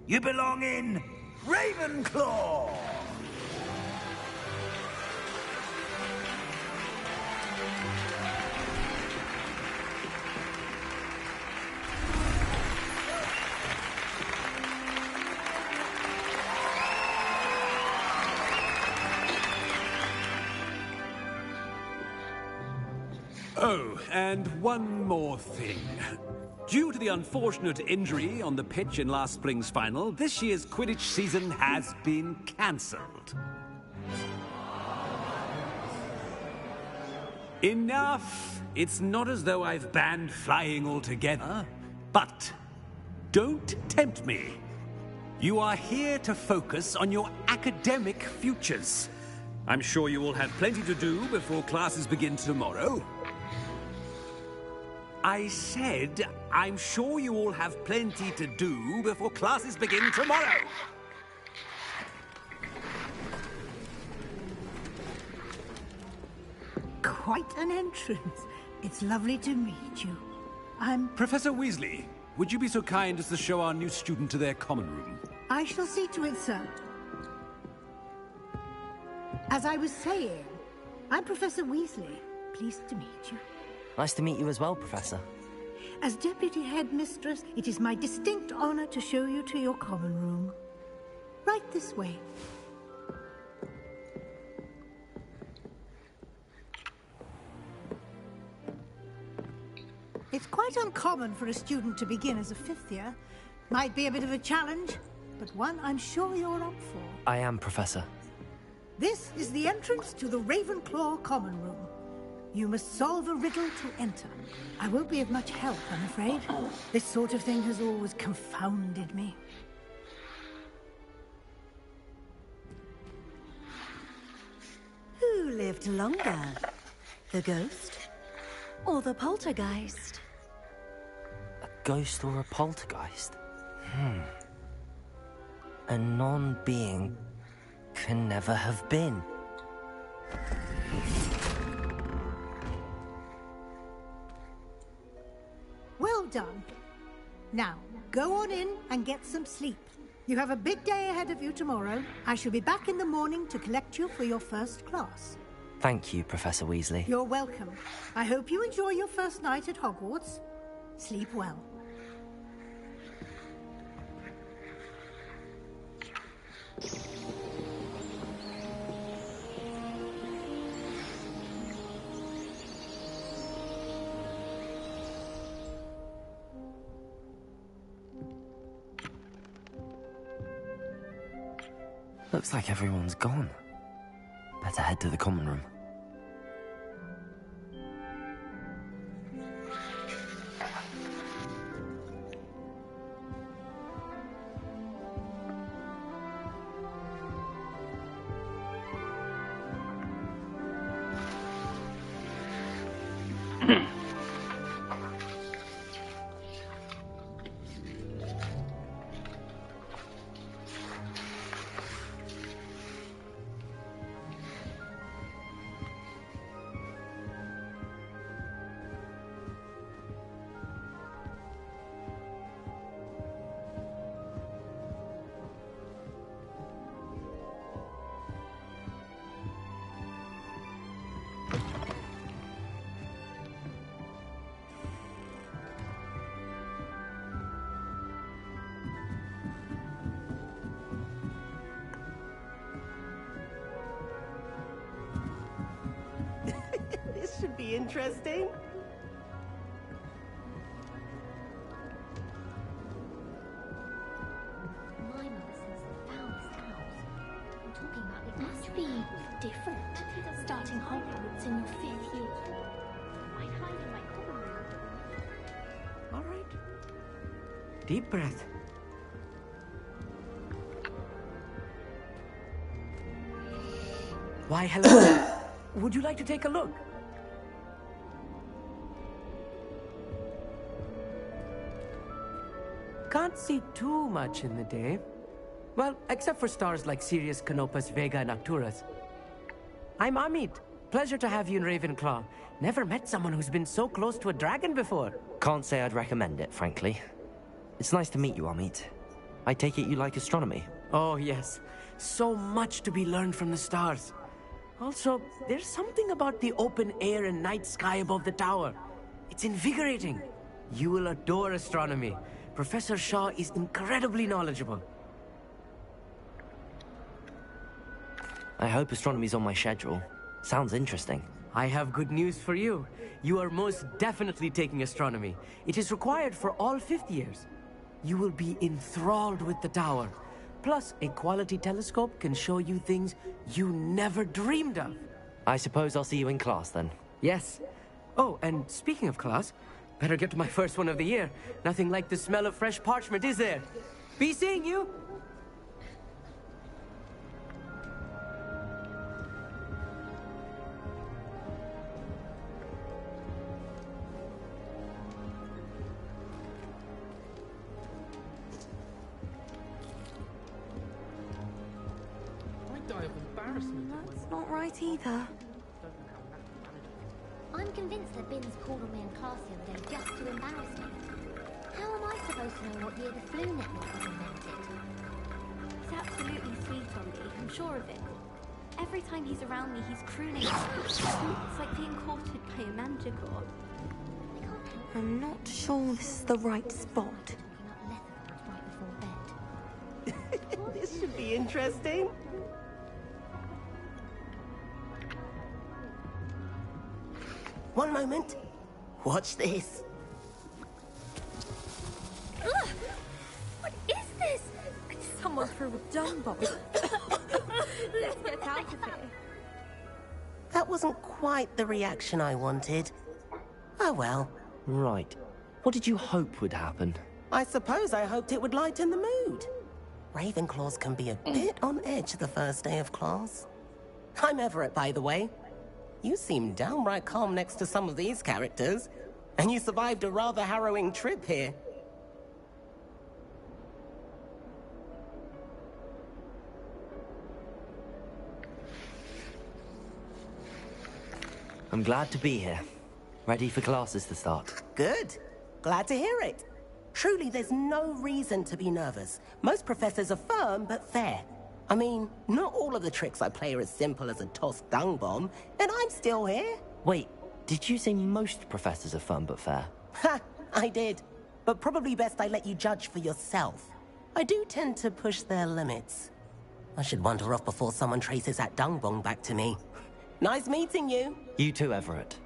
You belong in Ravenclaw! Oh, and one more thing. Due to the unfortunate injury on the pitch in last spring's final, this year's Quidditch season has been cancelled. Enough! It's not as though I've banned flying altogether. But don't tempt me. You are here to focus on your academic futures. I'm sure you will have plenty to do before classes begin tomorrow. I said, I'm sure you all have plenty to do before classes begin tomorrow. Quite an entrance. It's lovely to meet you. I'm... Professor Weasley, would you be so kind as to show our new student to their common room? I shall see to it, sir. As I was saying, I'm Professor Weasley. Pleased to meet you. Nice to meet you as well, Professor. As Deputy Headmistress, it is my distinct honor to show you to your common room. Right this way. It's quite uncommon for a student to begin as a fifth year. Might be a bit of a challenge, but one I'm sure you're up for. I am, Professor. This is the entrance to the Ravenclaw common room. You must solve a riddle to enter. I won't be of much help, I'm afraid. This sort of thing has always confounded me. Who lived longer? The ghost or the poltergeist? A ghost or a poltergeist? A non-being can never have been. Well done. Now, go on in and get some sleep. You have a big day ahead of you tomorrow. I shall be back in the morning to collect you for your first class. Thank you, Professor Weasley. You're welcome. I hope you enjoy your first night at Hogwarts. Sleep well. Looks like everyone's gone. Better head to the common room. This should be interesting. My mother says the foulest house. I'm talking about it must be different. Starting Hogwarts in your 5th year. I'd hide in my common room. All right. Deep breath. Why, hello. Would you like to take a look? Can't see too much in the day. Well, except for stars like Sirius, Canopus, Vega, and Arcturus. I'm Amit. Pleasure to have you in Ravenclaw. Never met someone who's been so close to a dragon before. Can't say I'd recommend it, frankly. It's nice to meet you, Amit. I take it you like astronomy? Oh, yes. So much to be learned from the stars. Also, there's something about the open air and night sky above the tower. It's invigorating. You will adore astronomy. Professor Shaw is incredibly knowledgeable. I hope astronomy's on my schedule. Sounds interesting. I have good news for you. You are most definitely taking astronomy. It is required for all 5th years. You will be enthralled with the tower. Plus, a quality telescope can show you things you never dreamed of. I suppose I'll see you in class then. Yes. Oh, and speaking of class, better get to my first one of the year. Nothing like the smell of fresh parchment, is there? Be seeing you! That's not right either. I'm convinced that Binns called on me in class the other day just to embarrass me. How am I supposed to know what year the flu network was invented? He's absolutely sweet on me, I'm sure of it. Every time he's around me, he's crooning. It's like being courted by a manticore. I'm not sure this is the right spot. Right before bed. This should be interesting. One moment. Watch this. Ugh! What is this? Someone threw a dung bomb. Let's get out of here. That wasn't quite the reaction I wanted. Oh well. Right. What did you hope would happen? I suppose I hoped it would lighten the mood. Ravenclaws can be a bit on edge the first day of class. I'm Everett, by the way. You seem downright calm next to some of these characters, and you survived a rather harrowing trip here. I'm glad to be here. Ready for classes to start. Good. Glad to hear it. Truly, there's no reason to be nervous. Most professors are firm but fair. I mean, not all of the tricks I play are as simple as a tossed dung bomb, and I'm still here. Wait, did you say most professors are fun but fair? Ha! I did. But probably best I let you judge for yourself. I do tend to push their limits. I should wander off before someone traces that dung bomb back to me. Nice meeting you. You too, Everett.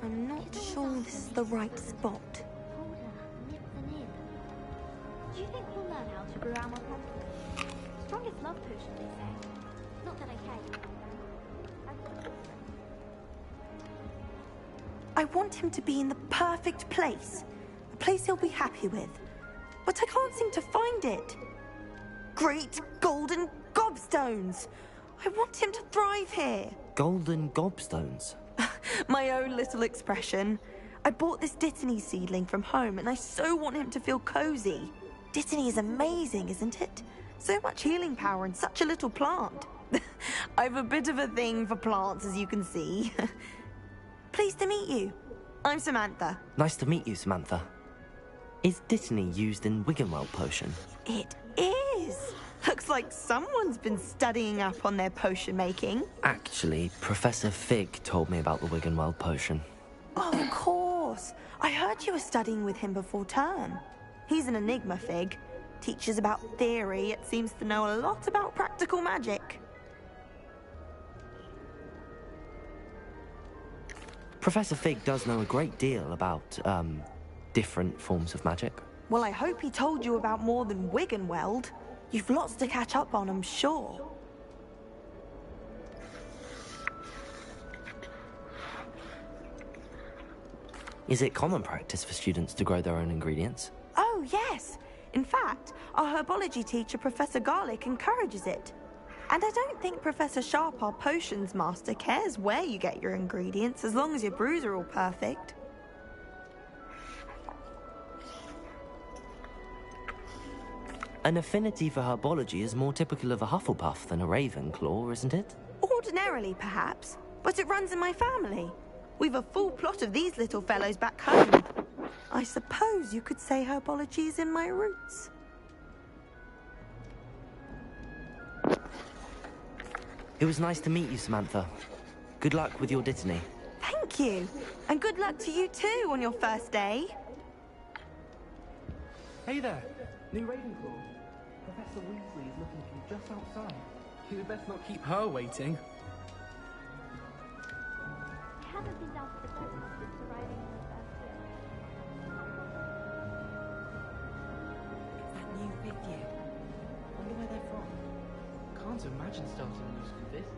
I'm not sure this is the right spot. Hold her, nip the nib. Do you think we'll learn how to brew our pumpkin? Strongest love potion, they say. Not that I care. I want him to be in the perfect place. A place he'll be happy with. But I can't seem to find it. Great golden gobstones! I want him to thrive here. Golden gobstones? My own little expression. I bought this Dittany seedling from home and I so want him to feel cozy. Dittany is amazing, isn't it? So much healing power in such a little plant. I've a bit of a thing for plants, as you can see. Pleased to meet you. I'm Samantha. Nice to meet you, Samantha. Is Dittany used in Wiggenweld potion? It is. Looks like someone's been studying up on their potion making. Actually, Professor Fig told me about the Wiggenweld potion. Oh, of course. I heard you were studying with him before term. He's an enigma, Fig. Teaches about theory, yet seems to know a lot about practical magic. Professor Fig does know a great deal about, different forms of magic. Well, I hope he told you about more than Wiggenweld. You've lots to catch up on, I'm sure. Is it common practice for students to grow their own ingredients? Oh, yes. In fact, our herbology teacher, Professor Garlick, encourages it. And I don't think Professor Sharp, our potions master, cares where you get your ingredients as long as your brews are all perfect. An affinity for herbology is more typical of a Hufflepuff than a Ravenclaw, isn't it? Ordinarily, perhaps, but it runs in my family. We've a full plot of these little fellows back home. I suppose you could say herbology is in my roots. It was nice to meet you, Samantha. Good luck with your Dittany. Thank you. And good luck to you too on your first day. Hey there, new Ravenclaw. Professor Weasley is looking for you just outside. You'd best not keep her waiting. I haven't been down to the Christmas since arriving in the first year. It's that new 5th year. Wonder where they're from. Can't imagine starting new school this late.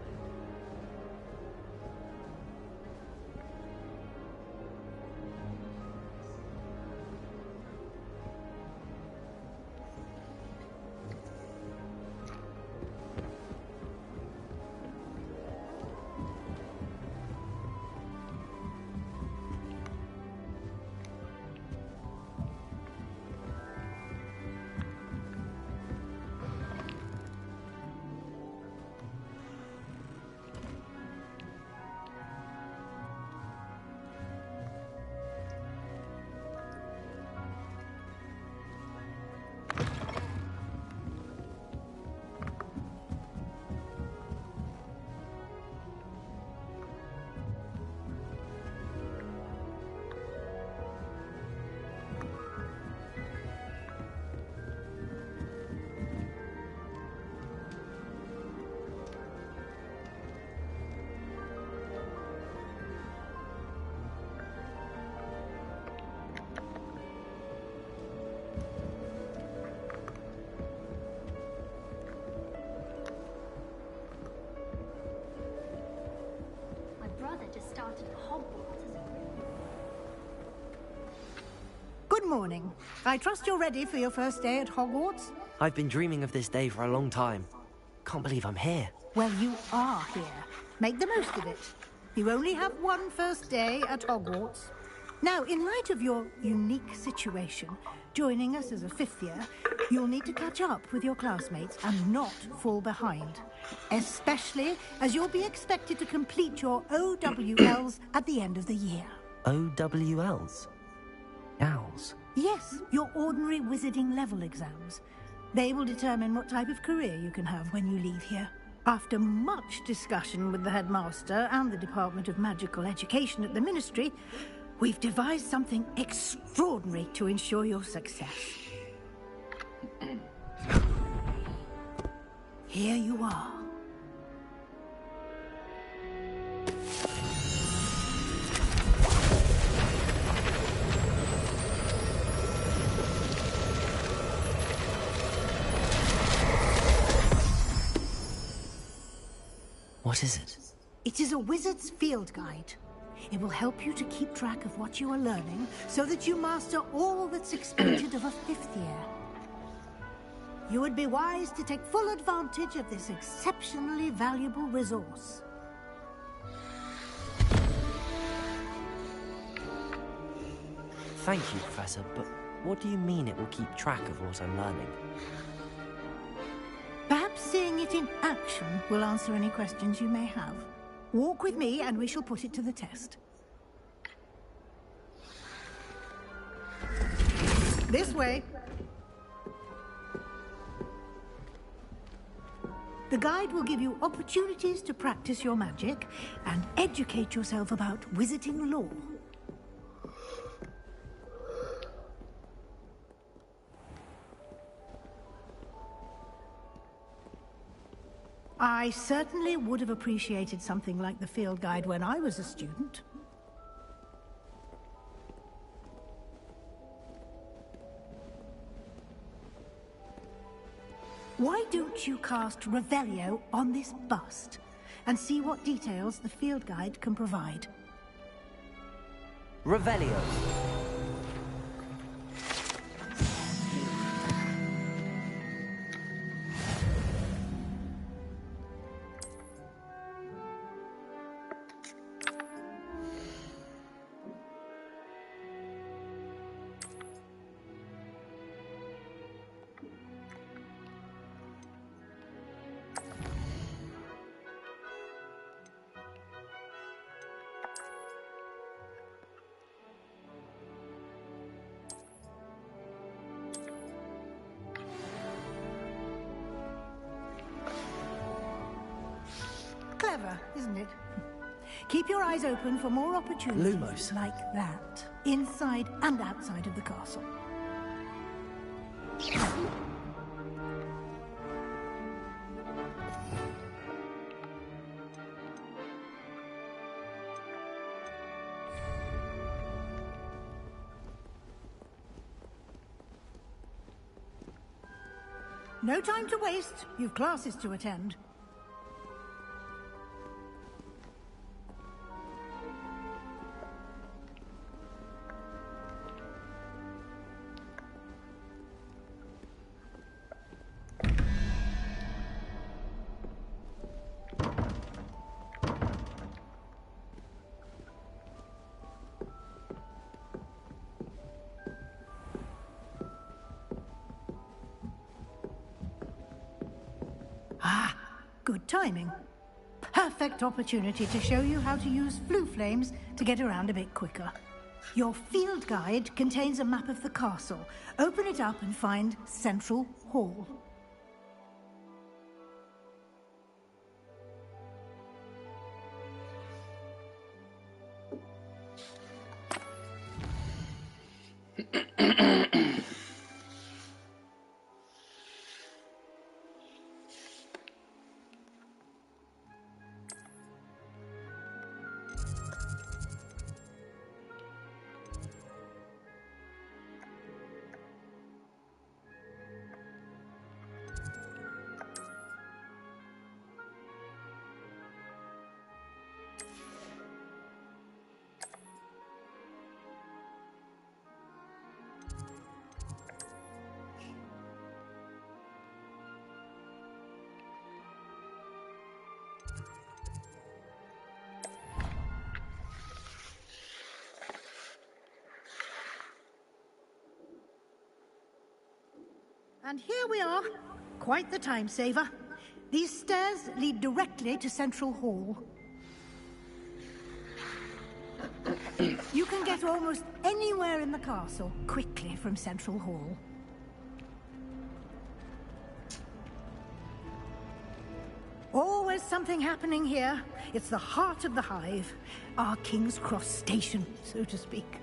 Just started Hogwarts as a Good morning. I trust you're ready for your first day at Hogwarts? I've been dreaming of this day for a long time. Can't believe I'm here. Well, you are here. Make the most of it. You only have one first day at Hogwarts. Now, in light of your unique situation, joining us as a 5th year, you'll need to catch up with your classmates and not fall behind. Especially as you'll be expected to complete your OWLs at the end of the year. OWLs? Owls? Yes, your ordinary wizarding level exams. They will determine what type of career you can have when you leave here. After much discussion with the headmaster and the Department of Magical Education at the Ministry, we've devised something extraordinary to ensure your success. Here you are. What is it? It is a wizard's field guide. It will help you to keep track of what you are learning so that you master all that's expected of a 5th year. You would be wise to take full advantage of this exceptionally valuable resource. Thank you, Professor, but what do you mean it will keep track of what I'm learning? Perhaps seeing it in action will answer any questions you may have. Walk with me and we shall put it to the test. This way. The guide will give you opportunities to practice your magic and educate yourself about wizarding lore. I certainly would have appreciated something like the field guide when I was a student. Why don't you cast Revelio on this bust and see what details the field guide can provide? Revelio. clever, isn't it? Keep your eyes open for more opportunities Lumos. like that, inside and outside of the castle. No time to waste. You've classes to attend. Good timing. Perfect opportunity to show you how to use flue flames to get around a bit quicker. Your field guide contains a map of the castle. Open it up and find Central Hall. And here we are. Quite the time saver. These stairs lead directly to Central Hall. You can get almost anywhere in the castle quickly from Central Hall. Always something happening here. It's the heart of the hive. Our King's Cross station, so to speak.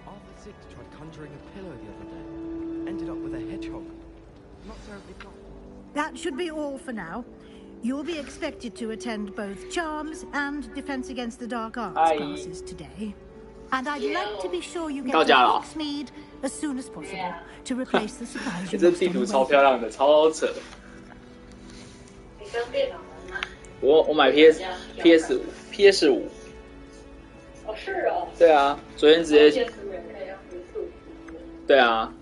Arthur VI tried conjuring a pillow the other day. Ended up with a hedgehog. Not terribly common. That should be all for now. You'll be expected to attend both Charms and Defense Against the Dark Arts classes today. And I'd like to be sure you get to Hogsmeade as soon as possible to replace the supplies you 这 lost 地 on 图 the 超 way. 漂亮的，超扯。我买 PS5。哦，是哦。对啊，昨天直接。对啊。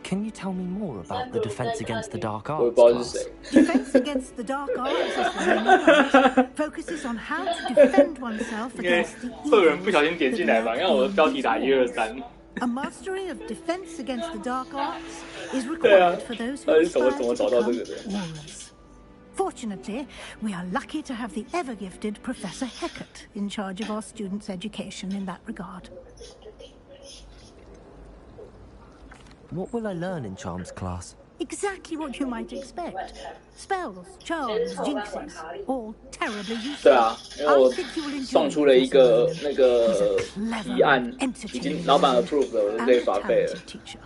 Can you tell me more about the Defense Against the Dark 我也 Arts 不知道是 class? 谁。 Defense Against the Dark Arts is the name of it. Focuses on how to defend oneself 因为 against the 会有人 evils 不小心点进来吧，让我的标题打123。 A mastery of defense against the dark arts is 对啊 required for those 到 who 底怎么 aspire 找 to 到这个 become 的？ warriors. Fortunately, we are lucky to have the ever-gifted Professor Hecat in charge of our students' education in that regard. What will I learn in Charms class? Exactly what you might expect. Spells, charms, jinxes, all terribly useful. 对啊，因为 I 我 think you will enjoy 送出了一个 Professor 那个 Clever 提案， entertaining 已经老板 approve 了，我就可以 and 发费了 talented。teacher.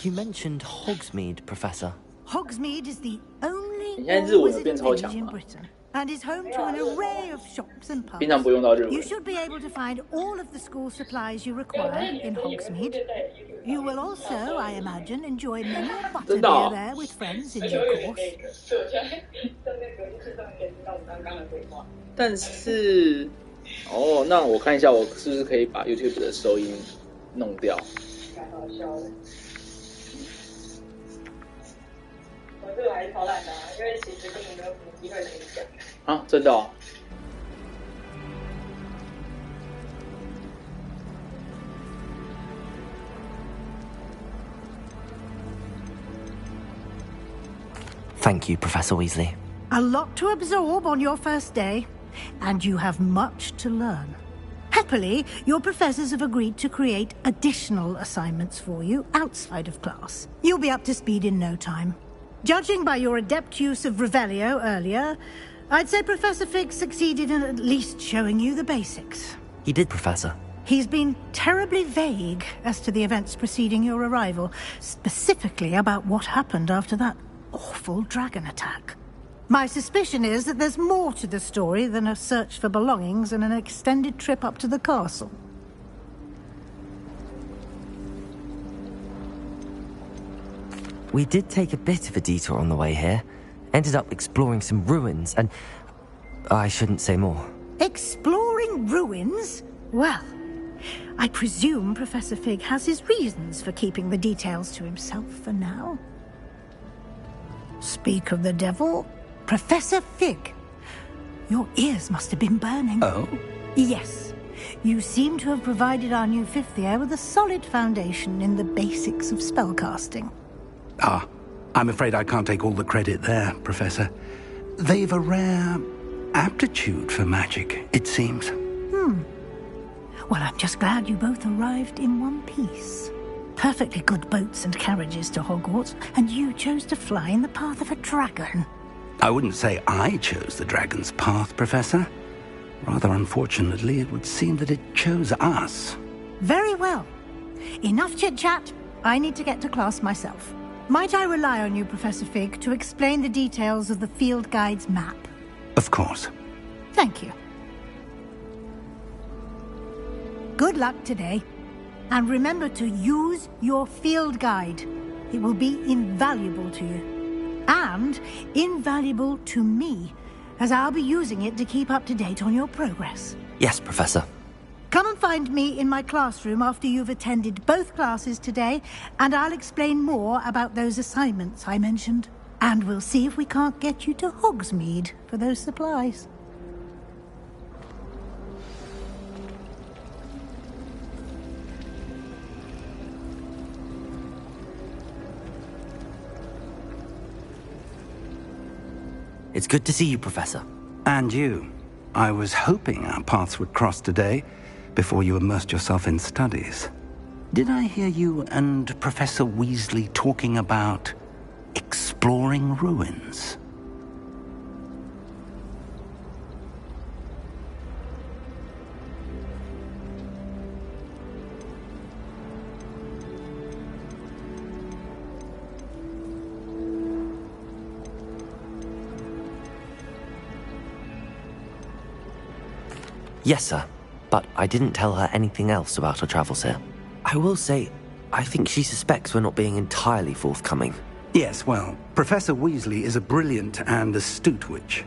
You mentioned Hogsmeade, Professor. Hogsmeade is the only 你现在日文有 all-wizard 变超 village 强 in 吗？ Britain and is home to an array of shops and 平常 pubs. 不用到日文 You。should be able to find all of the school supplies you require in Hogsmeade. You will also, I imagine, enjoy many a 真的哦 butterbeer there with friends in due course. 但是，哦，那我看一下，我是不是可以把 YouTube 的收音弄掉？我这个还是超懒的，因为其实根本没有什么机会可以讲。啊，真的哦。 Thank you, Professor Weasley. A lot to absorb on your first day, and you have much to learn. Happily, your professors have agreed to create additional assignments for you outside of class. You'll be up to speed in no time. Judging by your adept use of Revelio earlier, I'd say Professor Fig succeeded in at least showing you the basics. He did, Professor. He's been terribly vague as to the events preceding your arrival, specifically about what happened after that awful dragon attack. My suspicion is that there's more to the story than a search for belongings and an extended trip up to the castle. We did take a bit of a detour on the way here. Ended up exploring some ruins, and I shouldn't say more. Exploring ruins? Well, I presume Professor Fig has his reasons for keeping the details to himself for now. Speak of the devil, Professor Fig. Your ears must have been burning. Oh? Yes. You seem to have provided our new fifth year with a solid foundation in the basics of spellcasting. Ah, I'm afraid I can't take all the credit there, Professor. They've a rare aptitude for magic, it seems. Well, I'm just glad you both arrived in one piece. Perfectly good boats and carriages to Hogwarts, and you chose to fly in the path of a dragon. I wouldn't say I chose the dragon's path, Professor. Rather unfortunately, it would seem that it chose us. Very well. Enough chit-chat. I need to get to class myself. Might I rely on you, Professor Fig, to explain the details of the field guide's map? Of course. Thank you. Good luck today. And remember to use your field guide. It will be invaluable to you. And invaluable to me, as I'll be using it to keep up to date on your progress. Yes, Professor. Come and find me in my classroom after you've attended both classes today, and I'll explain more about those assignments I mentioned. And we'll see if we can't get you to Hogsmeade for those supplies. It's good to see you, Professor. And you. I was hoping our paths would cross today, before you immersed yourself in studies. Did I hear you and Professor Weasley talking about exploring ruins? Yes, sir. But I didn't tell her anything else about her travels here. I will say, I think she suspects we're not being entirely forthcoming. Yes, well, Professor Weasley is a brilliant and astute witch.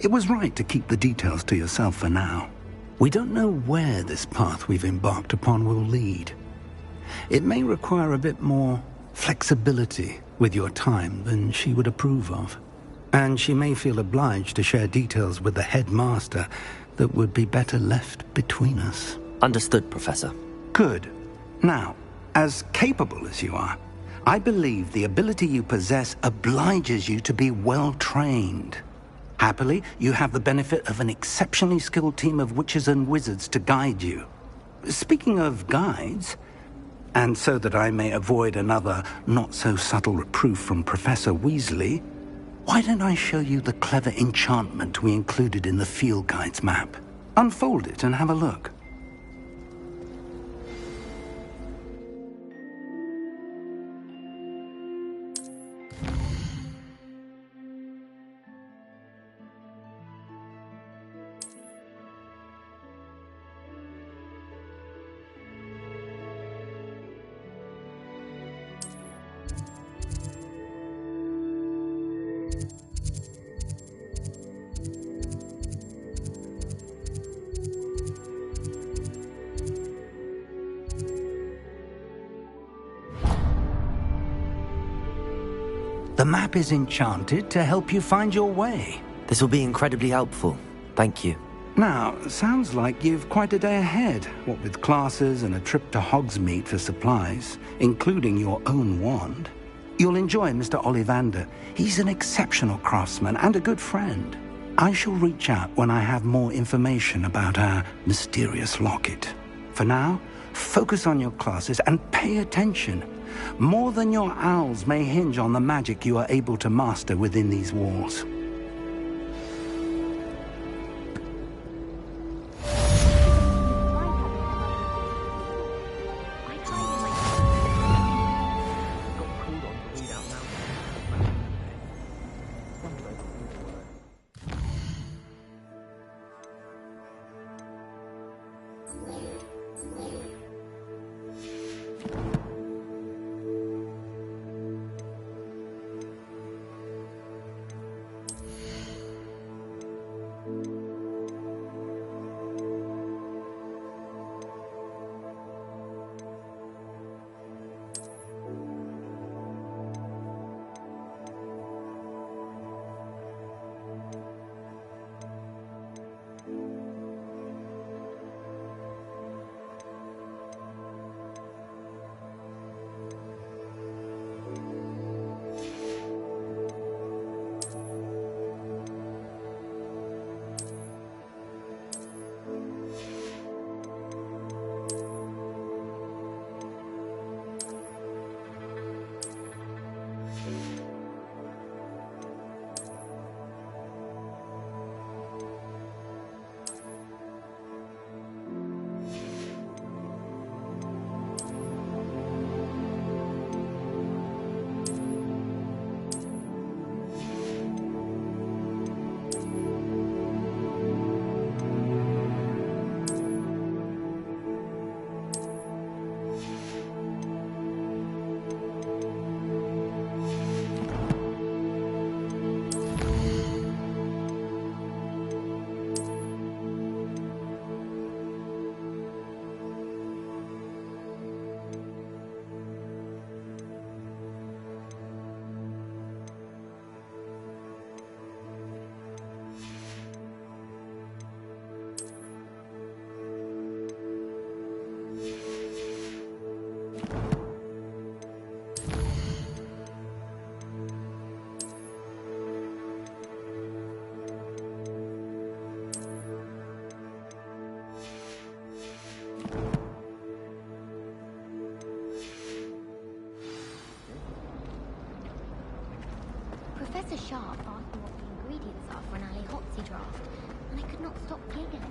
It was right to keep the details to yourself for now. We don't know where this path we've embarked upon will lead. It may require a bit more flexibility with your time than she would approve of. And she may feel obliged to share details with the headmaster that would be better left between us. Understood, Professor. Good. Now, as capable as you are, I believe the ability you possess obliges you to be well trained. Happily, you have the benefit of an exceptionally skilled team of witches and wizards to guide you. Speaking of guides, and so that I may avoid another not-so-subtle reproof from Professor Weasley, why don't I show you the clever enchantment we included in the field guide's map? Unfold it and have a look. The map is enchanted to help you find your way. This will be incredibly helpful. Thank you. Now, sounds like you've quite a day ahead, what with classes and a trip to Hogsmeade for supplies, including your own wand. You'll enjoy Mr. Ollivander. He's an exceptional craftsman and a good friend. I shall reach out when I have more information about our mysterious locket. For now, focus on your classes and pay attention. More than your owls may hinge on the magic you are able to master within these walls. Professor Sharp asked me what the ingredients are for an Ali draft, and I could not stop giggling.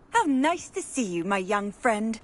How nice to see you, my young friend.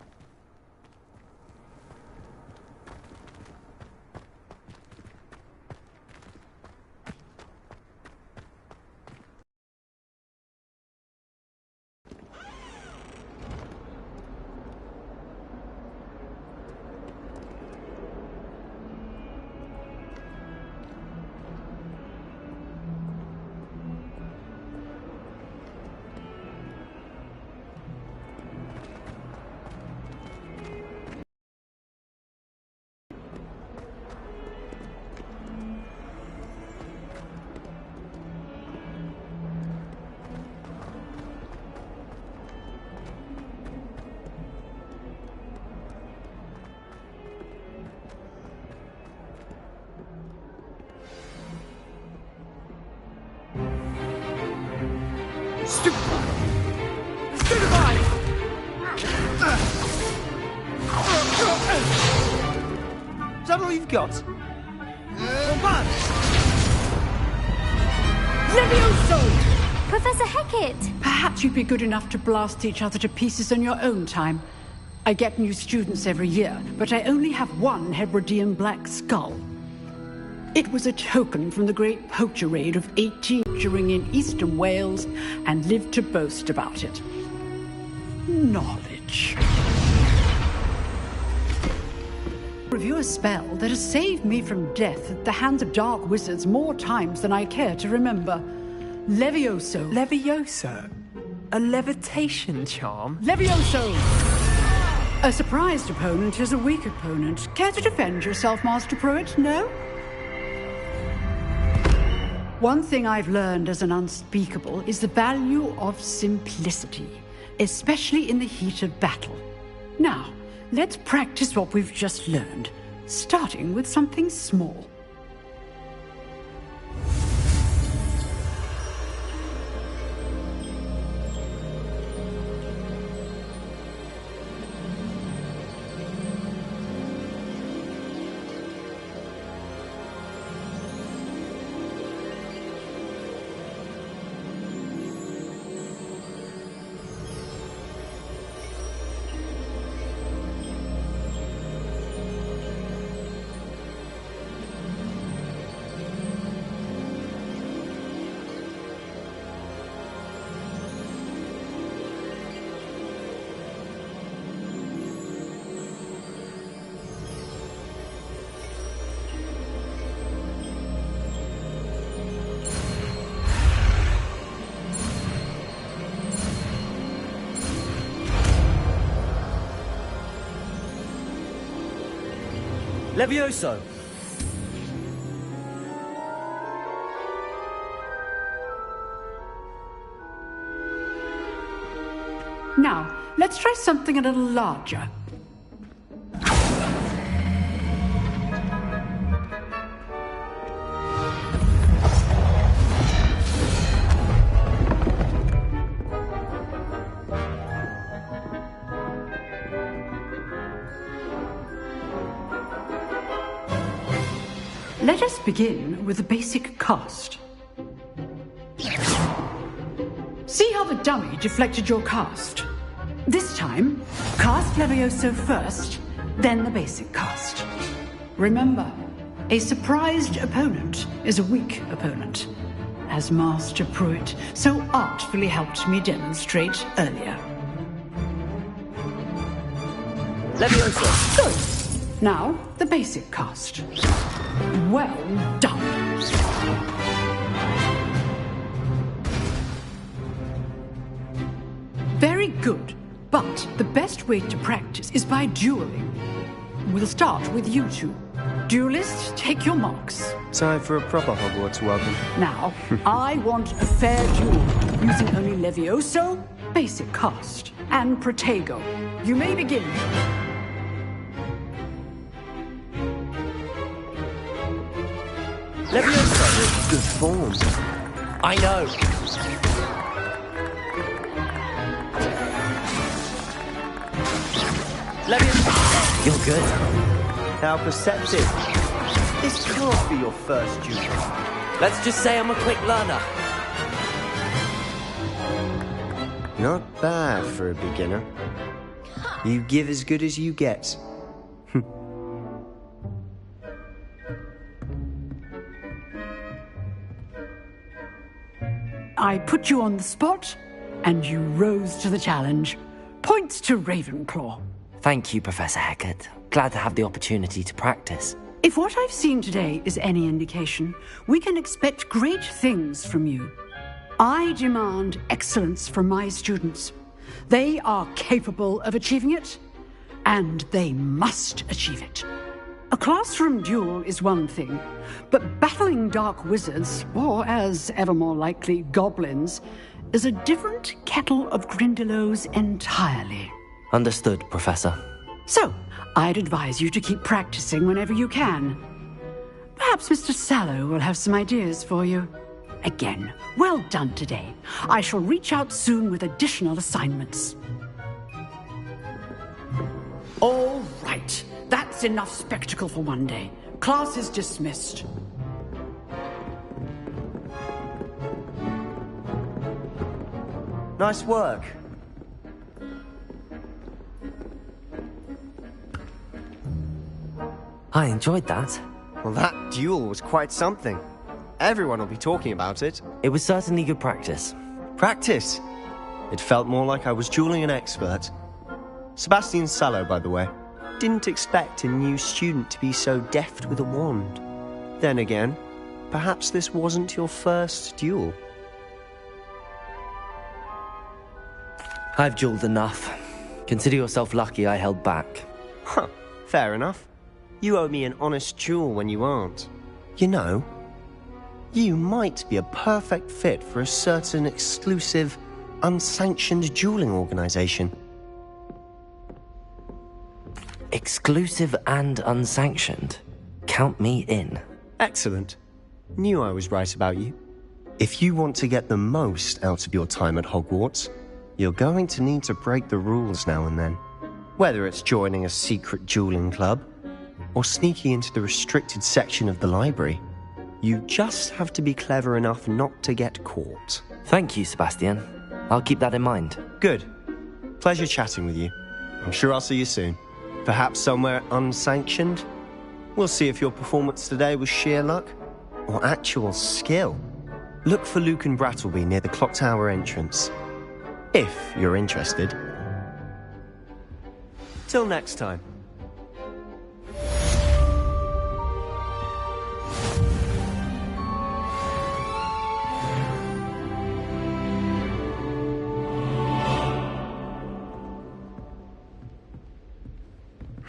Is that all you've got? Levioso! Professor Hecat! Perhaps you'd be good enough to blast each other to pieces on your own time. I get new students every year, but I only have one Hebridean black skull. It was a token from the great poacher raid of 18 during in eastern Wales, and lived to boast about it. Knowledge. Review a spell that has saved me from death at the hands of dark wizards more times than I care to remember. Levioso. Levioso? A levitation charm? Levioso! A surprised opponent is a weak opponent. Care to defend yourself, Master Pruitt? No? One thing I've learned as an unspeakable is the value of simplicity. especially in the heat of battle. Now, let's practice what we've just learned, starting with something small. Levioso! Now, let's try something a little larger. Let us begin with the basic cast. See how the dummy deflected your cast? This time, cast Levioso first, then the basic cast. Remember, a surprised opponent is a weak opponent, as Master Pruitt so artfully helped me demonstrate earlier. Levioso! Good. Now, the basic cast. Well done. Very good, but the best way to practice is by dueling. We'll start with you two. Duelists, take your marks. Time for a proper Hogwarts welcome. Now, I want a fair duel, using only Levioso, basic cast, and Protego. You may begin. Levioso! Good form. I know. Levioso! You're good. How perceptive. This can't be your first duel. Let's just say I'm a quick learner. Not bad for a beginner. You give as good as you get. I put you on the spot, and you rose to the challenge. Points to Ravenclaw. Thank you, Professor Hecat. Glad to have the opportunity to practice. If what I've seen today is any indication, we can expect great things from you. I demand excellence from my students. They are capable of achieving it, and they must achieve it. A classroom duel is one thing, but battling dark wizards, or as ever more likely, goblins, is a different kettle of Grindylows entirely. Understood, Professor. So, I'd advise you to keep practicing whenever you can. Perhaps Mr. Sallow will have some ideas for you. Again, well done today. I shall reach out soon with additional assignments. All right. That's enough spectacle for one day. Class is dismissed. Nice work. I enjoyed that. Well, that duel was quite something. Everyone will be talking about it. It was certainly good practice. Practice? It felt more like I was dueling an expert. Sebastian Sallow, by the way. Didn't expect a new student to be so deft with a wand. Then again, perhaps this wasn't your first duel. I've dueled enough. Consider yourself lucky I held back. Huh, fair enough. You owe me an honest duel when you aren't. You know, you might be a perfect fit for a certain exclusive unsanctioned dueling organization. Exclusive and unsanctioned. Count me in. Excellent. Knew I was right about you. If you want to get the most out of your time at Hogwarts, you're going to need to break the rules now and then. Whether it's joining a secret dueling club, or sneaking into the restricted section of the library, you just have to be clever enough not to get caught. Thank you, Sebastian. I'll keep that in mind. Good. Pleasure chatting with you. I'm sure I'll see you soon. Perhaps somewhere unsanctioned? We'll see if your performance today was sheer luck or actual skill. Look for Luke and Brattleby near the Clock Tower entrance, if you're interested. Till next time.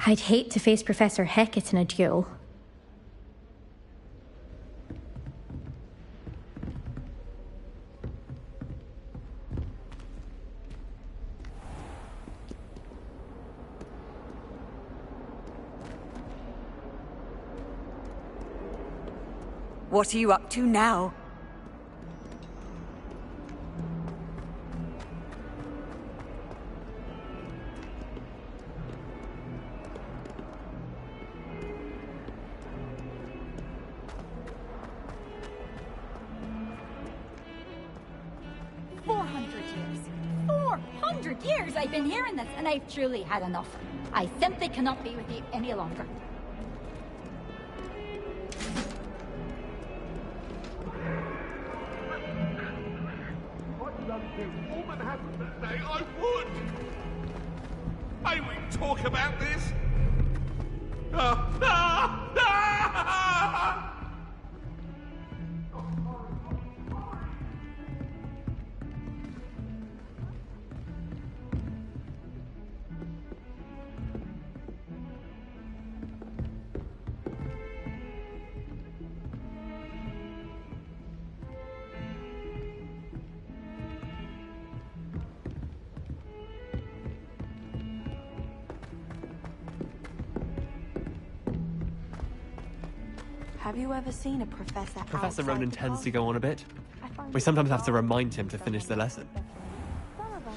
I'd hate to face Professor Hecat in a duel. What are you up to now? Years I've been hearing this, and I've truly had enough. I simply cannot be with you any longer. Woman happened to say I would. May we talk about this? Have you ever seen a professor Professor Ronan outside the tends to go on a bit. I find We sometimes have to remind him to finish the lesson. Some of us,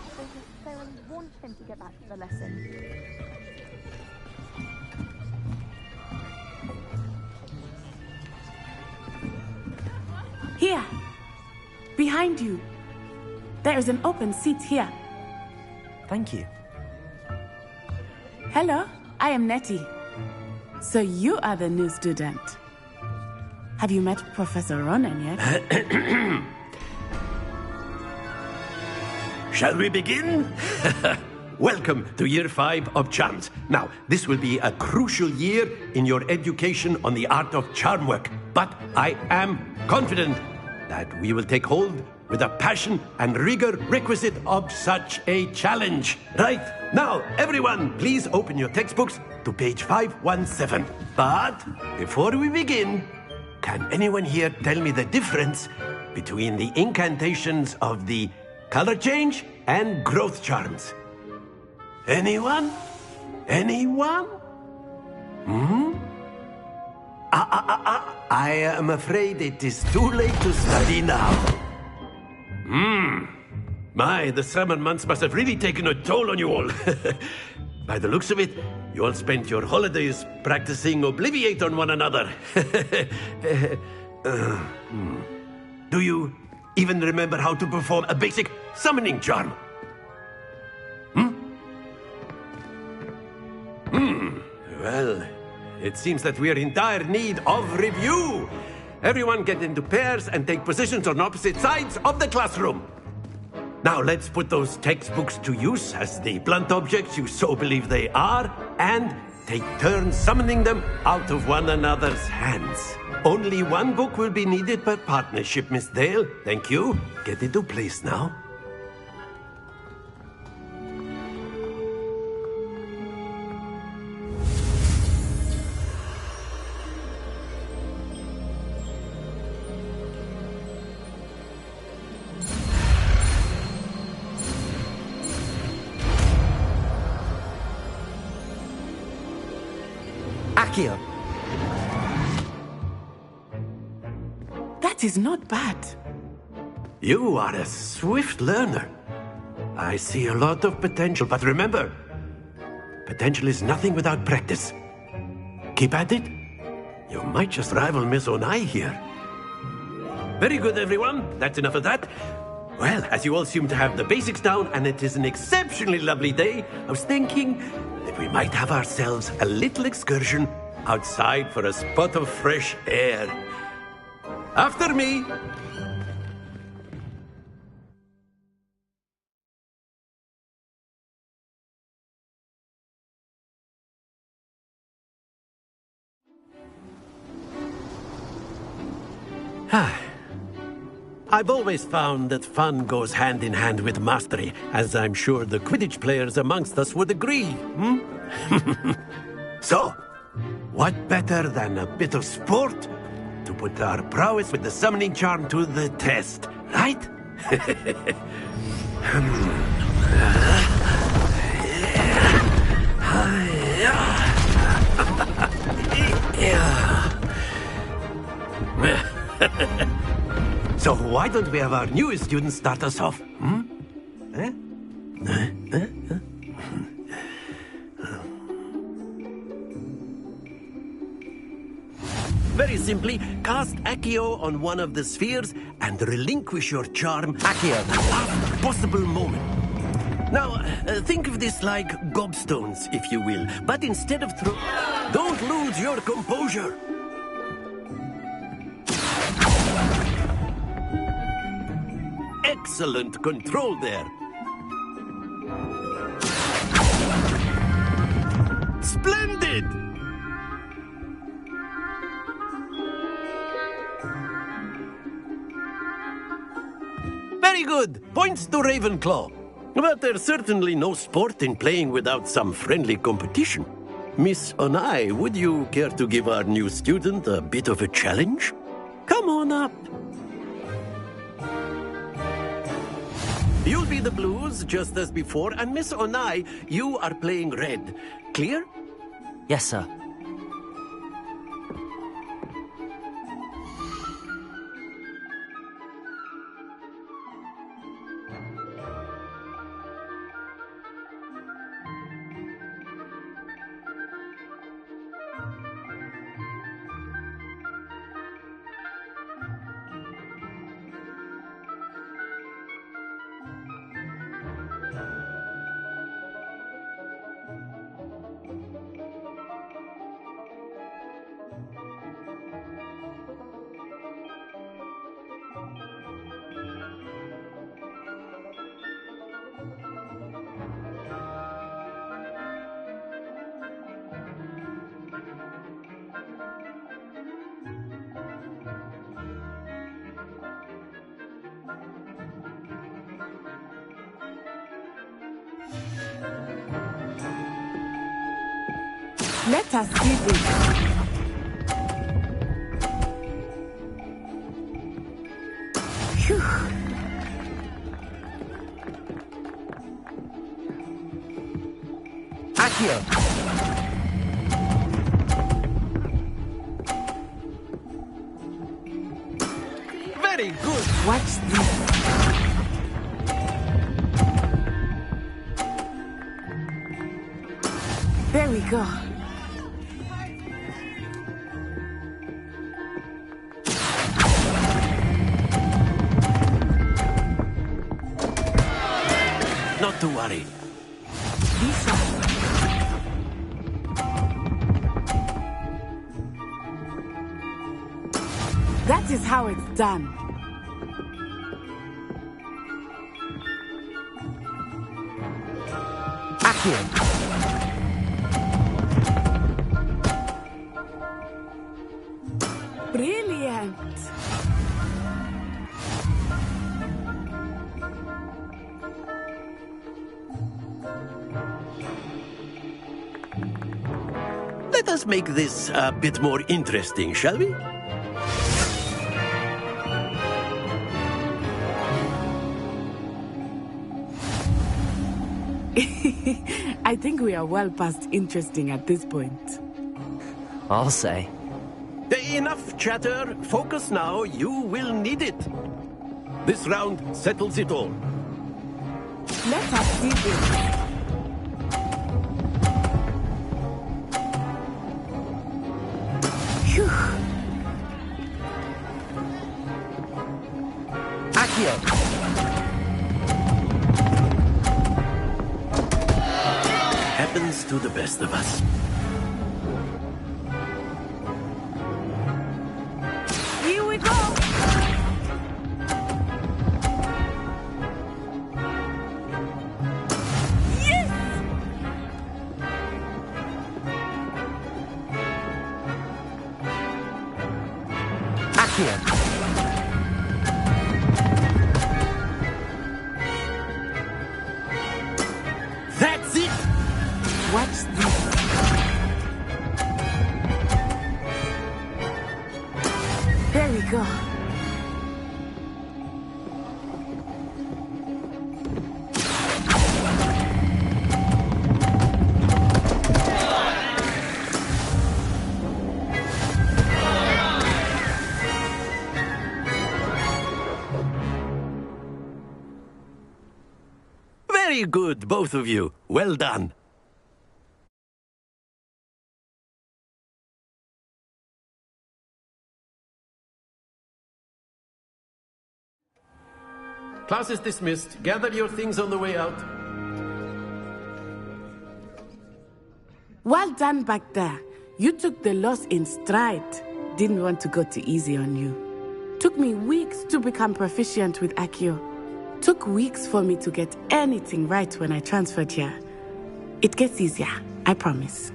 they want him to get back to the lesson. Here! Behind you! There is an open seat here. Thank you. Hello, I am Nettie. So you are the new student. Have you met Professor Ronan yet? Shall we begin? Welcome to Year 5 of Charms. Now, this will be a crucial year in your education on the art of charm work, but I am confident that we will take hold with the passion and rigor requisite of such a challenge. Right, now, everyone, please open your textbooks to page 517. But before we begin, can anyone here tell me the difference between the incantations of the color change and growth charms? Anyone? Anyone? I am afraid it is too late to study now. My, the summer months must have really taken a toll on you all. By the looks of it, you all spent your holidays practicing Obliviate on one another. Do you even remember how to perform a basic summoning charm? Well, it seems that we are in dire need of review. Everyone get into pairs and take positions on opposite sides of the classroom. Now let's put those textbooks to use as the blunt objects you so believe they are, and take turns summoning them out of one another's hands. Only one book will be needed per partnership, Miss Dale. Thank you. Get into place now. Accio. That is not bad. You are a swift learner. I see a lot of potential, but remember, potential is nothing without practice. Keep at it. You might just rival Miss Onai here. Very good, everyone. That's enough of that. Well, as you all seem to have the basics down, and it is an exceptionally lovely day, I was thinking that we might have ourselves a little excursion outside for a spot of fresh air. After me. I've always found that fun goes hand in hand with mastery, as I'm sure the Quidditch players amongst us would agree, So, what better than a bit of sport to put our prowess with the summoning charm to the test, right? So why don't we have our newest student start us off? Very simply, cast Accio on one of the spheres and relinquish your charm Accio at the last possible moment. Now, think of this like gobstones, if you will, but instead of don't lose your composure. Excellent control there. Splendid! Very good. Points to Ravenclaw. But there's certainly no sport in playing without some friendly competition. Miss Onai, would you care to give our new student a bit of a challenge? Come on up. You'll be the blues, just as before, and Miss Onai, you are playing red. Clear? Yes, sir. Let us see this. Phew. Accio. Very good. Watch this. There we go. Not to worry. Be sharp. That is how it's done. Accio. Brilliant. Let us make this a bit more interesting, shall we? I think we are well past interesting at this point. I'll say. Enough chatter. Focus now. You will need it. This round settles it all. Let us see this. Phew. Accio! Happens to the best of us. Here we go! Yes! Accio! That's it! Watch this. There we go. Very good, both of you. Well done. Class is dismissed. Gather your things on the way out. Well done back there. You took the loss in stride. Didn't want to go too easy on you. Took me weeks to become proficient with Accio. Took weeks for me to get anything right when I transferred here. It gets easier, I promise.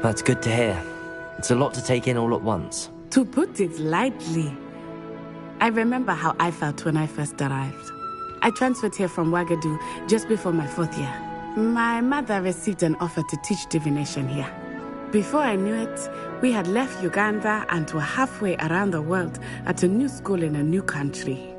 That's good to hear. It's a lot to take in all at once. To put it lightly, I remember how I felt when I first arrived. I transferred here from Wagadu just before my 4th year. My mother received an offer to teach divination here. Before I knew it, we had left Uganda and were halfway around the world at a new school in a new country.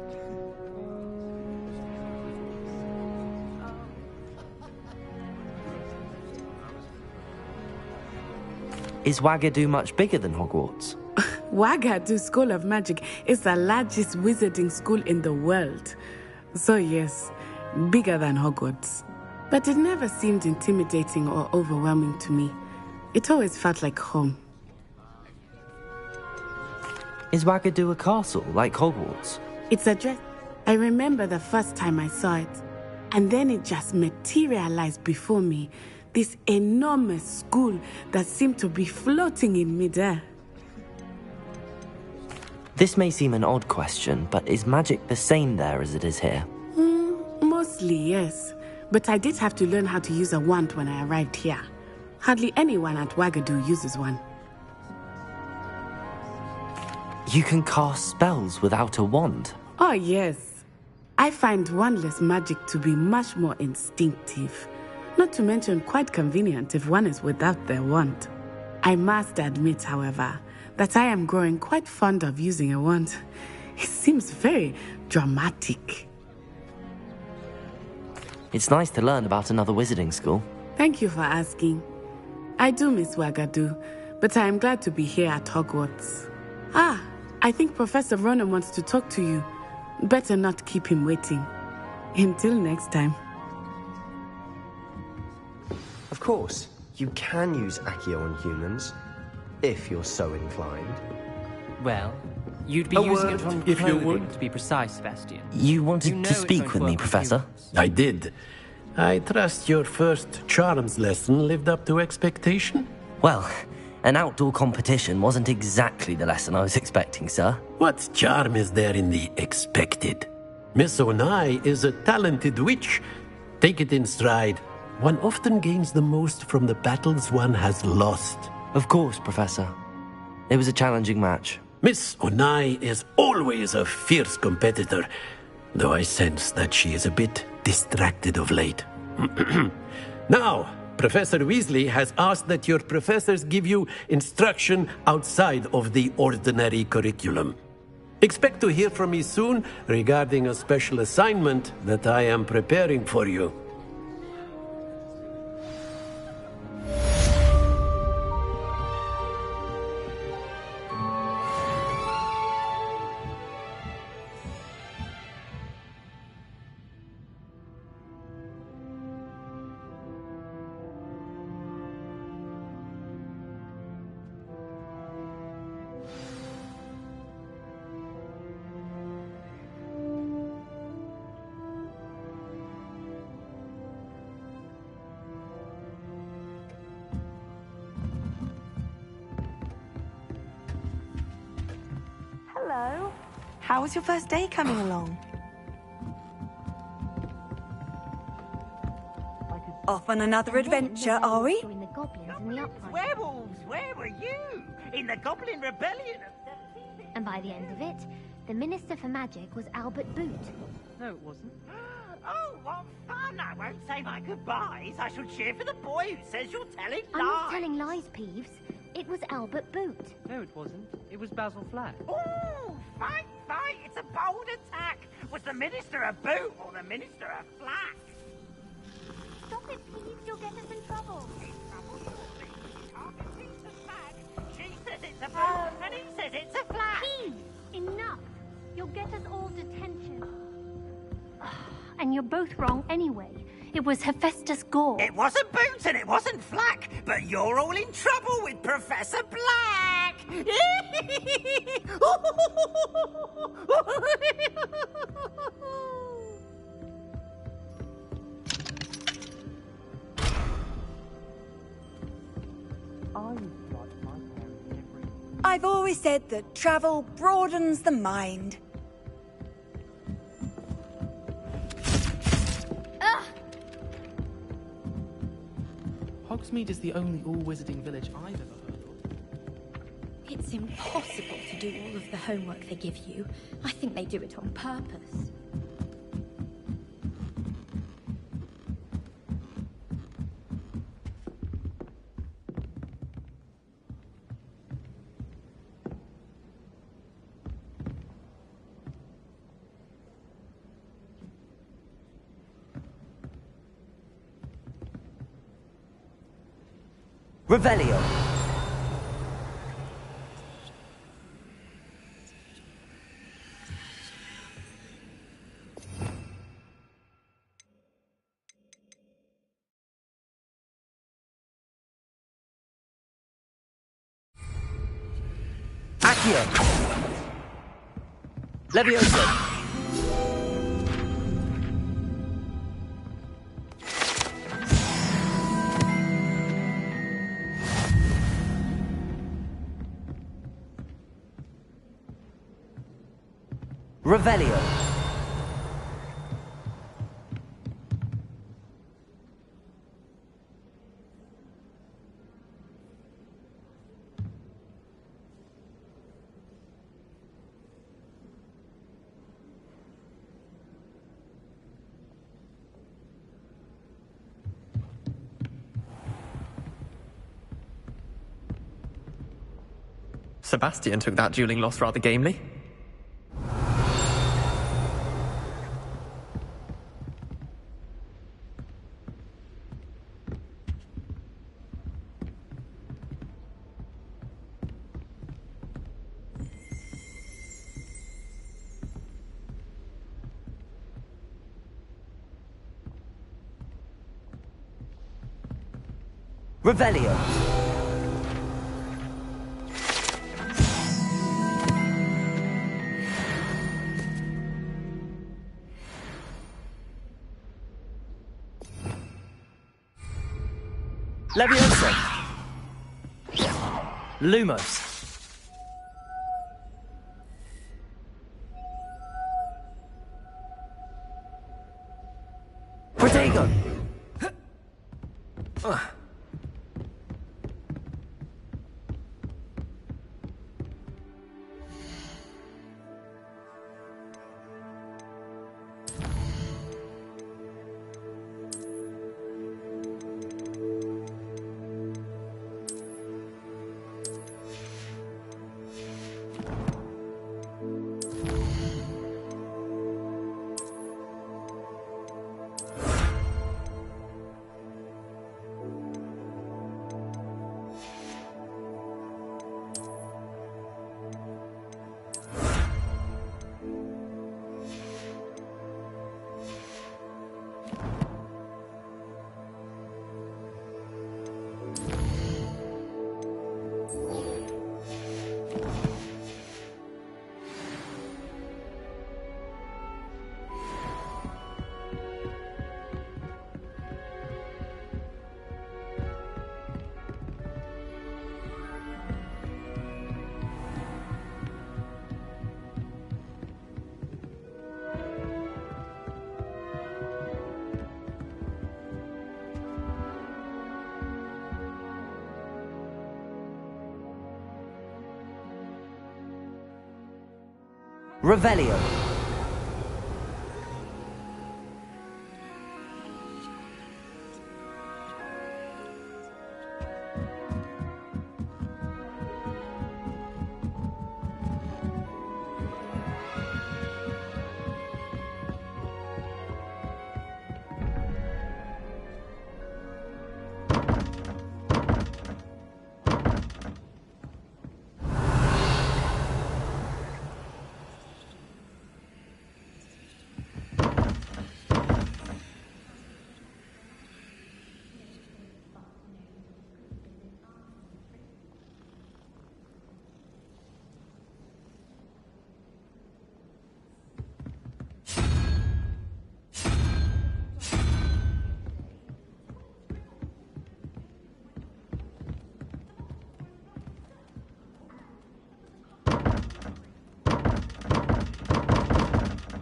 Is Wagadu much bigger than Hogwarts? Wagadu School of Magic is the largest wizarding school in the world. So yes, bigger than Hogwarts. But it never seemed intimidating or overwhelming to me. It always felt like home. Is Wagadu a castle, like Hogwarts? It's a dress. I remember the first time I saw it. And then it just materialized before me. This enormous school that seemed to be floating in midair. This may seem an odd question, but is magic the same there as it is here? Mostly, yes. But I did have to learn how to use a wand when I arrived here. Hardly anyone at Wagadu uses one. You can cast spells without a wand? Oh, yes. I find wandless magic to be much more instinctive. Not to mention quite convenient if one is without their wand. I must admit, however, that I am growing quite fond of using a wand. It seems very dramatic. It's nice to learn about another wizarding school. Thank you for asking. I do miss Wagadu, but I am glad to be here at Hogwarts. Ah, I think Professor Ronen wants to talk to you. Better not keep him waiting. Until next time. Of course, you can use Accio on humans, if you're so inclined. Well, you'd be using it on if you clothing, would. to be precise, Sebastian. You wanted know to it's speak going with to me, work with Professor? humans. I did. I trust your first charms lesson lived up to expectation? Well, an outdoor competition wasn't exactly the lesson I was expecting, sir. What charm is there in the expected? Miss Onai is a talented witch. Take it in stride. One often gains the most from the battles one has lost. Of course, Professor. It was a challenging match. Miss Onai is always a fierce competitor, though I sense that she is a bit distracted of late. Now, Professor Weasley has asked that your professors give you instruction outside of the ordinary curriculum. Expect to hear from me soon regarding a special assignment that I am preparing for you. How was your first day coming along? Off on another adventure, are we? Join the goblins in the uprising. Werewolves, where were you? In the Goblin Rebellion of 17... And by the end of it, the Minister for Magic was Albert Boot. No, it wasn't. Oh, what fun! I won't say my goodbyes. I shall cheer for the boy who says you're telling I'm not lies. telling lies, Peeves. It was Albert Boot. No, it wasn't. It was Basil Flack. Ooh, fight! It's a bold attack. Was the Minister a boot or the Minister a flack? Stop it, Peeves. You'll get us in trouble. She says it's a boot, and he says it's a flack. Peeves, enough. You'll get us all detention. And you're both wrong anyway. It was Hephaestus Gore. It wasn't Boots and it wasn't Flack, but you're all in trouble with Professor Black! I've always said that travel broadens the mind. Hogsmeade is the only all-wizarding village I've ever heard of. It's impossible to do all of the homework they give you. I think they do it on purpose. Revelio. Accio. Levioso. Revelio. Sebastian took that dueling loss rather gamely. Revelio. Levioso. Lumos. Protego. Revelio.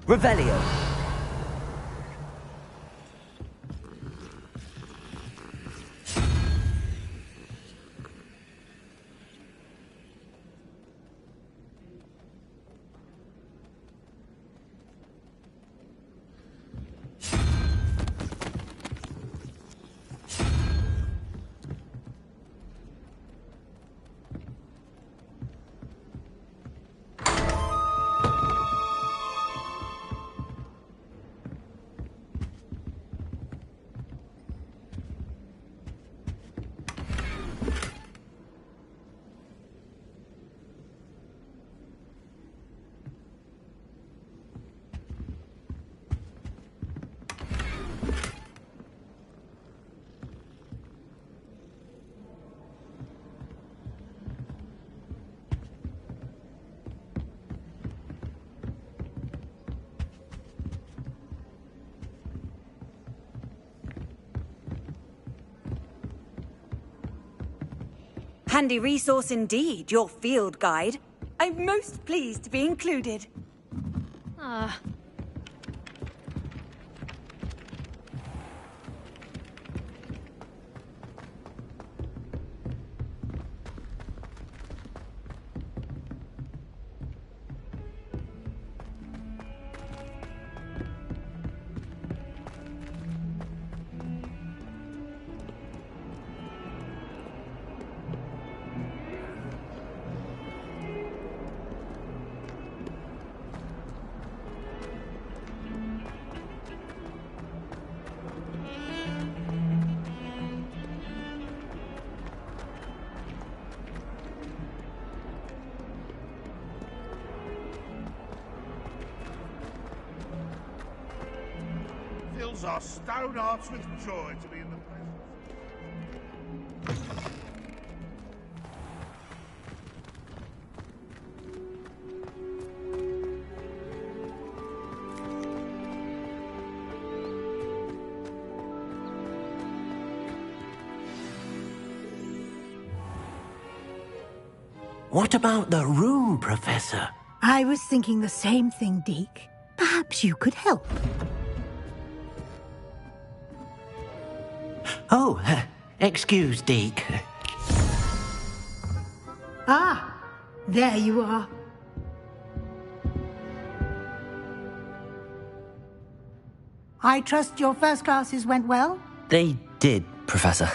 Revelio. Handy resource indeed, your field guide. I'm most pleased to be included. Ah. Fills our stone hearts with joy to be in the presence. What about the room, Professor? I was thinking the same thing, Deke. Perhaps you could help. Oh, excuse, Deke. Ah, there you are. I trust your first classes went well? They did, Professor.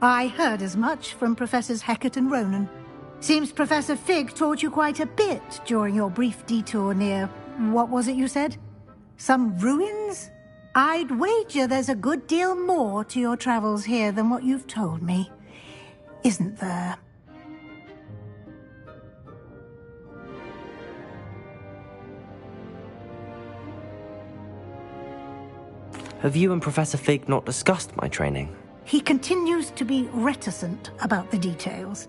I heard as much from Professors Hecat and Ronan. Seems Professor Fig taught you quite a bit during your brief detour near... what was it you said? Some ruins? I'd wager there's a good deal more to your travels here than what you've told me. Isn't there? Have you and Professor Fig not discussed my training? He continues to be reticent about the details,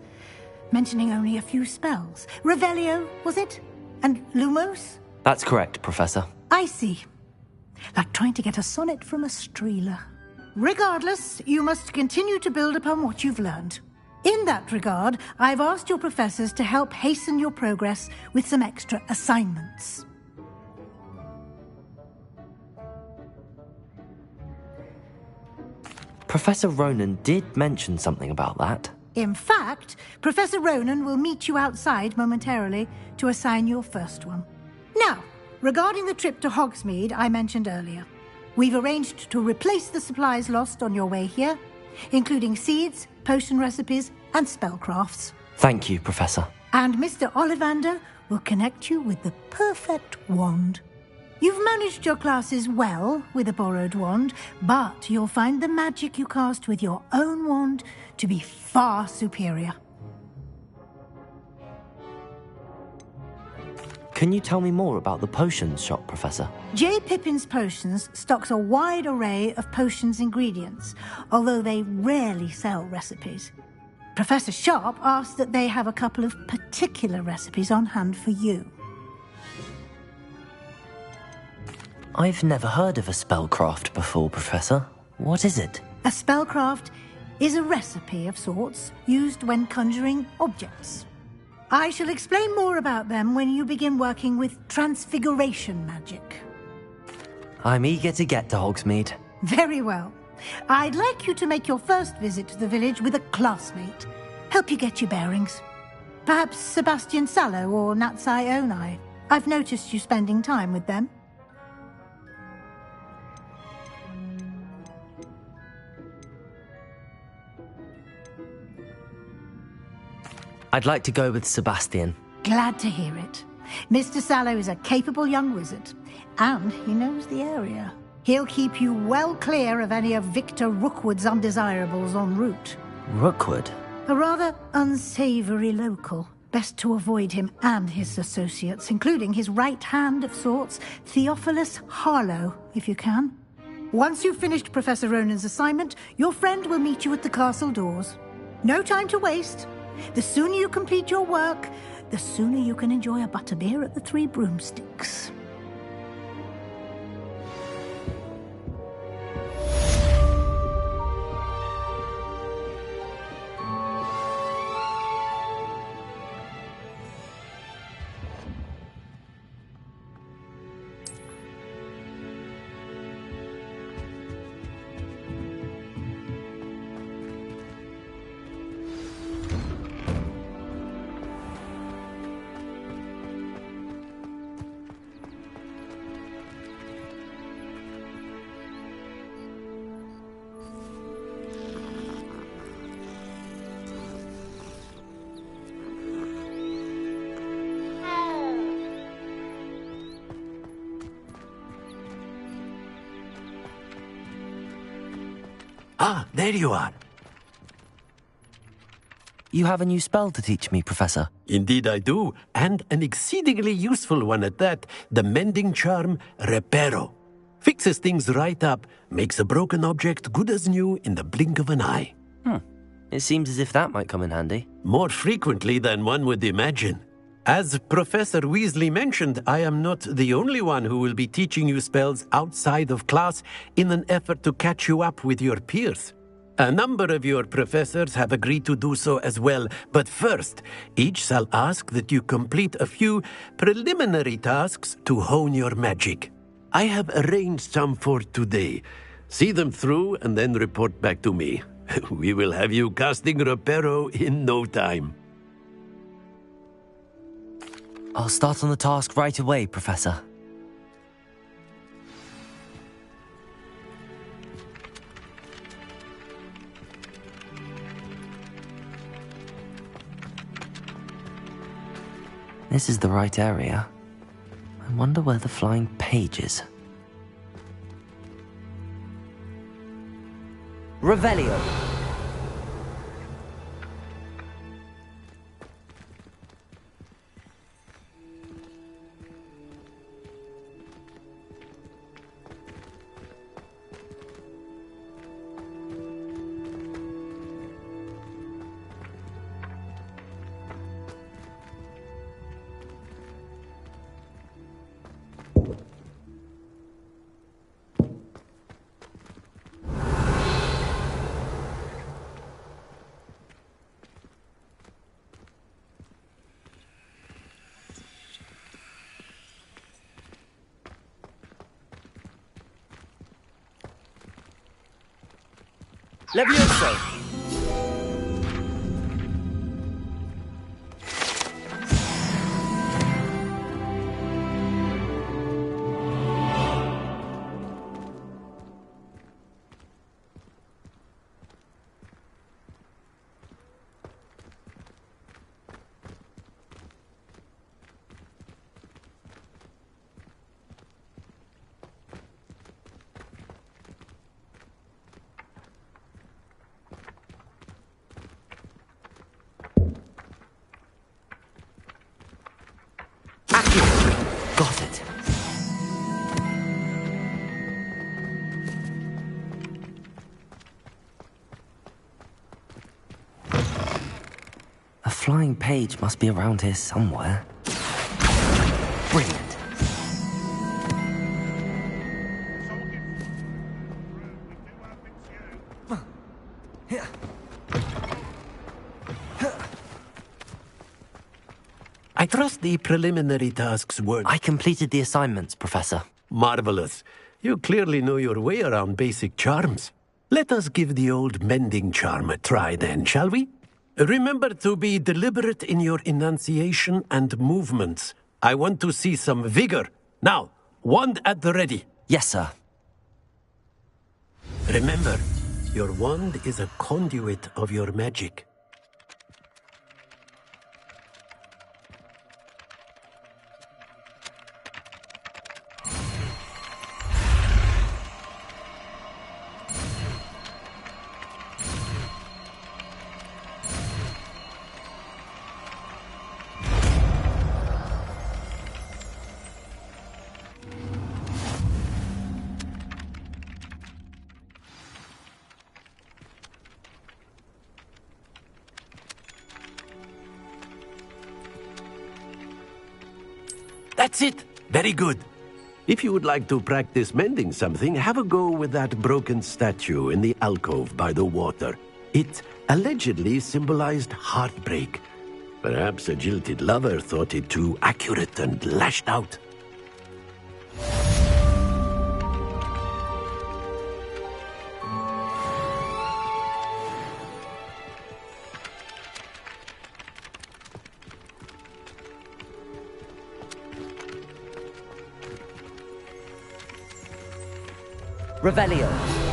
mentioning only a few spells. Revelio, was it? And Lumos? That's correct, Professor. I see. Like trying to get a sonnet from a Streeler. Regardless, you must continue to build upon what you've learned. In that regard, I've asked your professors to help hasten your progress with some extra assignments. Professor Ronan did mention something about that. In fact, Professor Ronan will meet you outside momentarily to assign your first one. Now, regarding the trip to Hogsmeade I mentioned earlier, we've arranged to replace the supplies lost on your way here, including seeds, potion recipes, and spellcrafts. Thank you, Professor. And Mr. Ollivander will connect you with the perfect wand. You've managed your classes well with a borrowed wand, but you'll find the magic you cast with your own wand to be far superior. Can you tell me more about the potions shop, Professor? J. Pippin's Potions stocks a wide array of potions ingredients, although they rarely sell recipes. Professor Sharp asked that they have a couple of particular recipes on hand for you. I've never heard of a spellcraft before, Professor. What is it? A spellcraft is a recipe of sorts used when conjuring objects. I shall explain more about them when you begin working with transfiguration magic. I'm eager to get to Hogsmeade. Very well. I'd like you to make your first visit to the village with a classmate. Help you get your bearings. Perhaps Sebastian Sallow or Natsai Onai. I've noticed you spending time with them. I'd like to go with Sebastian. Glad to hear it. Mr. Sallow is a capable young wizard, and he knows the area. He'll keep you well clear of any of Victor Rookwood's undesirables en route. Rookwood? A rather unsavory local. Best to avoid him and his associates, including his right hand of sorts, Theophilus Harlow, if you can. Once you've finished Professor Ronan's assignment, your friend will meet you at the castle doors. No time to waste. The sooner you complete your work, the sooner you can enjoy a butterbeer at the Three Broomsticks. Ah, there you are. You have a new spell to teach me, Professor. Indeed I do, and an exceedingly useful one at that. The mending charm, Reparo. Fixes things right up, makes a broken object good as new in the blink of an eye. It seems as if that might come in handy. More frequently than one would imagine. As Professor Weasley mentioned, I am not the only one who will be teaching you spells outside of class in an effort to catch you up with your peers. A number of your professors have agreed to do so as well, but first, each shall ask that you complete a few preliminary tasks to hone your magic. I have arranged some for today. See them through and then report back to me. We will have you casting Reparo in no time. I'll start on the task right away, Professor. This is the right area. I wonder where the flying page is. Revelio. Levioso! flying page must be around here somewhere. Brilliant. I trust the preliminary tasks were... I completed the assignments, Professor. Marvelous. You clearly know your way around basic charms. Let us give the old mending charm a try then, shall we? Remember to be deliberate in your enunciation and movements. I want to see some vigor. Now, wand at the ready. Yes, sir. Remember, your wand is a conduit of your magic. That's it! Very good. If you would like to practice mending something, have a go with that broken statue in the alcove by the water. It allegedly symbolized heartbreak. Perhaps a jilted lover thought it too accurate and lashed out. Revelio.